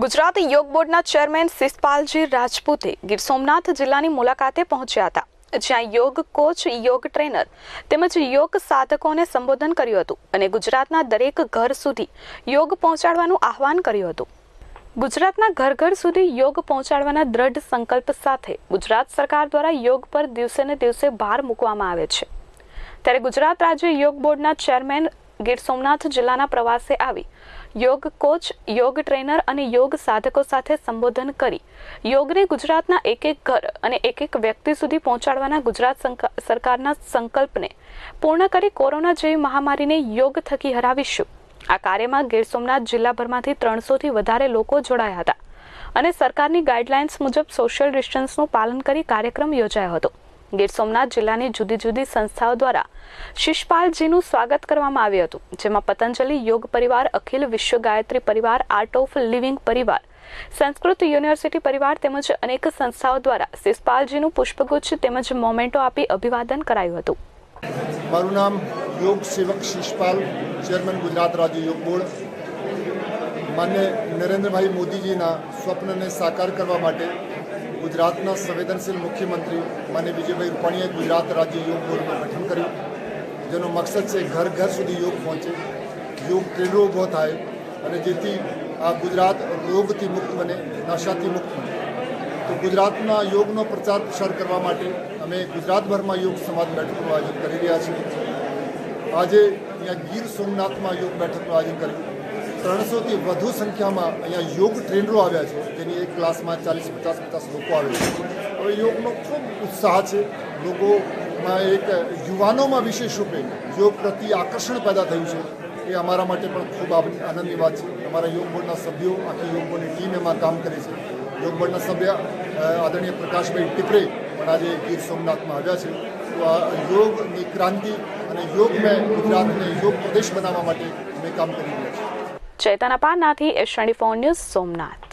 ગુજરાત યોગ બોર્ડના ચેરમેન શિષપાલજી રાજપૂતે ગીર સોમનાથ જિલ્લાની મુલાકાતે પહોંચ્યા હતા, જ્યાં યોગ કોચ, યોગ ટ્રેનર તેમજ યોગ સાધકોને સંબોધન કર્યું હતું અને ગુજરાતના દરેક ઘર સુધી યોગ પહોંચાડવાનું આહવાન કર્યું હતું। ગુજરાતના ઘર ઘર સુધી યોગ પહોંચાડવાના દ્રઢ સંકલ્પ સાથે ગુજરાત સરકાર દ્વારા યોગ પર દિવસે ને દિવસે ભાર મૂકવામાં આવે છે। ત્યારે ગુજરાત રાજ્ય યોગ બોર્ડના ચેરમેન ગીર સોમનાથ જિલ્લાના પ્રવાસે આવી યોગ કોચ, યોગ ટ્રેનર અને યોગ સાધકો સાથે સંબોધન કરી યોગને ગુજરાતના એક એક ઘર અને એક એક વ્યક્તિ સુધી પહોંચાડવાના ગુજરાત સરકારના સંકલ્પને પૂર્ણ કરી કોરોના જેવી મહામારીને યોગ થકી હરાવીશું। આ કાર્યમાં ગીર સોમનાથ જિલ્લાભરમાંથી 300થી વધારે લોકો જોડાયા હતા અને સરકારની ગાઈડલાઇન્સ મુજબ સોશિયલ ડિસ્ટન્સનું પાલન કરી કાર્યક્રમ યોજાયો હતો। ગીર સોમનાથ જિલ્લાની જુદી જુદી સંસ્થાઓ દ્વારા શિષપાલજીનું સ્વાગત કરવામાં આવ્યું હતું, જેમાં પતંજલિ યોગ પરિવાર, અખિલ વિશ્વ ગાયત્રી પરિવાર, આર્ટ ઓફ લિવિંગ પરિવાર, સંસ્કૃત યુનિવર્સિટી પરિવાર તેમજ અનેક સંસ્થાઓ દ્વારા શિષપાલજીનું પુષ્પગુચ્છ તેમજ મોમેન્ટો આપી અભિવાદન કરાયું હતું। મારું નામ યોગ સેવક શિષપાલ, ચેરમેન ગુજરાત રાજ્ય યોગ બોર્ડ। માન્ય નરેન્દ્રભાઈ મોદીજીના સ્વપ્નને સાકાર કરવા માટે ગુજરાતના સંવેદનશીલ મુખ્યમંત્રી માન્ય વિજયભાઈ રૂપાણીએ ગુજરાત રાજ્ય યોગ બોર્ડનું ગઠન કર્યું, જેનો મકસદ છે ઘર ઘર સુધી યોગ પહોંચે, યોગ ટ્રેનરો ઊભો થાય અને જેથી આ ગુજરાત રોગથી મુક્ત બને, નશાથી મુક્ત બને। તો ગુજરાતના યોગનો પ્રચાર પ્રસાર કરવા માટે અમે ગુજરાતભરમાં યોગ સમાજ બેઠકનું આયોજન કરી રહ્યા છીએ। આજે અહીંયા ગીર સોમનાથમાં યોગ બેઠકનું આયોજન કર્યું। 300થી વધુ સંખ્યામાં અહીંયા યોગ ટ્રેનરો આવ્યા છે, જેની એક ક્લાસમાં 40-50 લોકો આવે છે। હવે યોગનો ખૂબ ઉત્સાહ છે લોકોમાં, એક યુવાનોમાં વિશેષ રૂપે યોગ પ્રત્યે આકર્ષણ પેદા થયું છે। એ અમારા માટે પણ ખૂબ આનંદની વાત છે। અમારા યોગ બોર્ડના સભ્યો, આખી યોગ બોર્ડની ટીમ એમાં કામ કરે છે। યોગ બોર્ડના સભ્ય આદરણીય પ્રકાશભાઈ ટિપરે પણ આજે ગીર સોમનાથમાં આવ્યા છે। તો આ યોગની ક્રાંતિ અને યોગમય ગુજરાતને યોગ પ્રદેશ બનાવવા માટે અમે કામ કરી રહ્યા છીએ। ચેતન અપારનાથી એસ24 ન્યૂઝ, સોમનાથ।